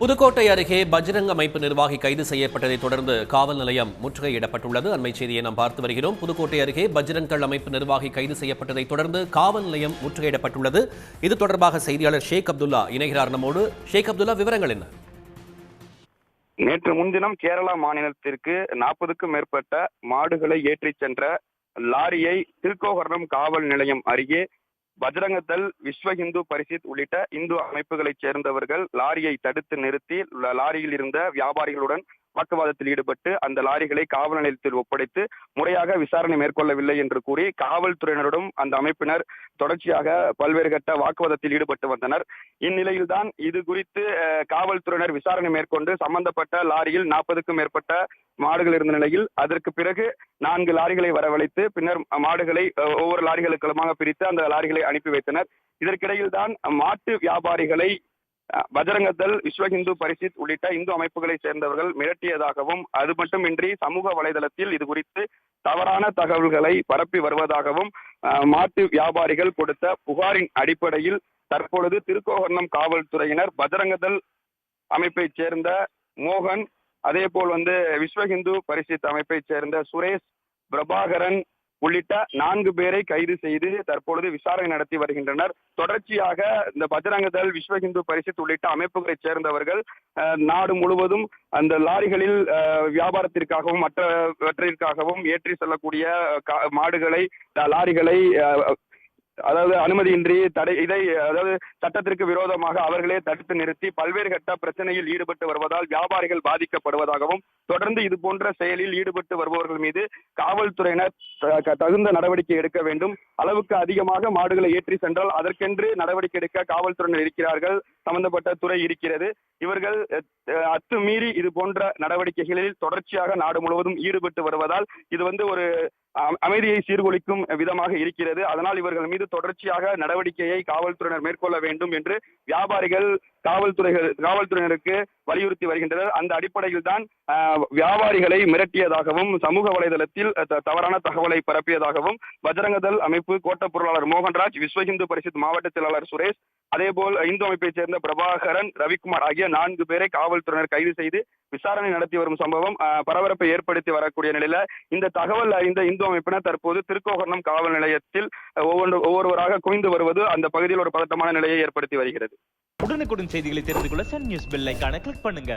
புதுக்கோட்டை அருகே பஜ்ரங் அமைப்பு நிர்வாகி கைது செய்யப்பட்டதை தொடர்ந்து காவல் நிலையம் முற்றுகையிடப்பட்டுள்ளது. அண்மை செய்தியை நாம் பார்த்து வருகிறோம். புதுக்கோட்டை அருகே பஜ்ரங் தள் அமைப்பு நிர்வாகி கைது செய்யப்பட்டதை தொடர்ந்து காவல் நிலையம் முற்றுகையிடப்பட்டுள்ளது. இது தொடர்பாக செய்தியாளர் ஷேக் அப்துல்லா இணைகிறார் நம்மோடு. ஷேக் அப்துல்லா, விவரங்கள் என்ன? நேற்று முன்தினம் கேரளா மாநிலத்திற்கு 40க்கும் மேற்பட்ட மாடுகளை ஏற்றிச் சென்ற லாரியை திருக்கோகர்ணம் காவல் நிலையம் அருகே பஜ்ரங்கதள், விஸ்வ இந்து பரிஷத் உள்ளிட்ட இந்து அமைப்புகளைச் சேர்ந்தவர்கள் லாரியை தடுத்து நிறுத்தி லாரியில் இருந்த வியாபாரிகளுடன் வாக்குவாதத்தில் ஈடுபட்டு அந்த லாரிகளை காவல் நிலையத்தில் ஒப்படைத்து முறையாக விசாரணை மேற்கொள்ளவில்லை என்று கூறி காவல்துறையினரிடம் அந்த அமைப்பினர் தொடர்ச்சியாக பல்வேறு கட்ட வாக்குவாதத்தில் ஈடுபட்டு வந்தனர். இந்நிலையில்தான் இது குறித்து காவல்துறையினர் விசாரணை மேற்கொண்டு சம்பந்தப்பட்ட லாரியில் 40க்கும் மேற்பட்ட மாடுகள் இருந்த நிலையில் அதற்கு பிறகு 4 லாரிகளை வரவழைத்து பின்னர் மாடுகளை ஒவ்வொரு லாரிகளுக்குமாக பிரித்து அந்த லாரிகளை அனுப்பி வைத்தனர். இதற்கிடையில் தான் மாட்டு வியாபாரிகளை பஜ்ரங்கதள், விஸ்வ இந்து பரிஷத் உள்ளிட்ட இந்து அமைப்புகளை சேர்ந்தவர்கள் மிரட்டியதாகவும், அது மட்டுமின்றி சமூக வலைதளத்தில் இது குறித்து தவறான தகவல்களை பரப்பி வருவதாகவும் மாட்டு வியாபாரிகள் கொடுத்த புகாரின் அடிப்படையில் தற்பொழுது திருக்கோகர்ணம் காவல்துறையினர் பஜ்ரங்கதள் அமைப்பைச் சேர்ந்த மோகன், அதே போல் விஸ்வ இந்து பரிஷத் அமைப்பைச் சேர்ந்த சுரேஷ், பிரபாகரன் உள்ளிட்ட 4 பேரை கைது செய்து தற்பொழுது விசாரணை நடத்தி வருகின்றனர். தொடர்ச்சியாக இந்த பஜ்ரங்கதள், விஸ்வ இந்து பரிஷத் உள்ளிட்ட அமைப்புகளைச் சேர்ந்தவர்கள் நாடு முழுவதும் அந்த லாரிகளில் வியாபாரத்திற்காகவும் மற்றவற்றிற்காகவும் ஏற்றி செல்லக்கூடிய மாடுகளை, லாரிகளை அனுமதியின்றி சட்டத்திற்கு விரோதமாக அவர்களே தடுத்து நிறுத்தி பல்வேறு கட்ட பிரச்சனையில் ஈடுபட்டு வருவதால் வியாபாரிகள் பாதிக்கப்படுவதாகவும், தொடர்ந்து இது போன்ற செயலில் ஈடுபட்டு வருபவர்கள் மீது காவல்துறையினர் தகுந்த நடவடிக்கை எடுக்க வேண்டும். அளவுக்கு அதிகமாக மாடுகளை ஏற்றி சென்றால் அதற்கென்று நடவடிக்கை எடுக்க காவல்துறையினர் இருக்கிறார்கள், சம்பந்தப்பட்ட துறை இருக்கிறது. இவர்கள் அத்துமீறி இது போன்ற நடவடிக்கைகளில் தொடர்ச்சியாக நாடு முழுவதும் ஈடுபட்டு வருவதால் இது ஒரு அமைதியை சீர்குலைக்கும் விதமாக இருக்கிறது. அதனால் இவர்கள் மீது தொடர்ச்சியாக நடவடிக்கையை காவல்துறையினர் மேற்கொள்ள வேண்டும் என்று வியாபாரிகள் காவல்துறையினருக்கு வலியுறுத்தி வருகின்றனர். அந்த அடிப்படையில் தான் வியாபாரிகளை மிரட்டியதாகவும், சமூக வலைதளத்தில் தவறான தகவலை பரப்பியதாகவும் பஜ்ரங்கதள் அமைப்பு கோட்ட பொருளாளர் மோகன்ராஜ், விஸ்வ இந்து பரிஷத் மாவட்ட செயலாளர் சுரேஷ், அதேபோல் இந்து அமைப்பைச் சேர்ந்த பிரபாகரன், ரவிக்குமார் ஆகிய 4 பேரை காவல்துறையினர் கைது செய்து விசாரணை நடத்தி வரும் சம்பவம் பரபரப்பை ஏற்படுத்தி வரக்கூடிய நிலையில இந்த தகவல் அறிந்த இந்து அமைப்பினர் தற்போது திருக்கோகர்ணம் காவல் நிலையத்தில் ஒவ்வொருவராக குவிந்து வருவது அந்த பகுதியில் ஒரு பதட்டமான நிலையை ஏற்படுத்தி வருகிறது. உடனுக்குடன் செய்திகளை தெரிந்து கொள்ள சன் நியூஸ் பெல் ஐகானை கிளிக் பண்ணுங்க.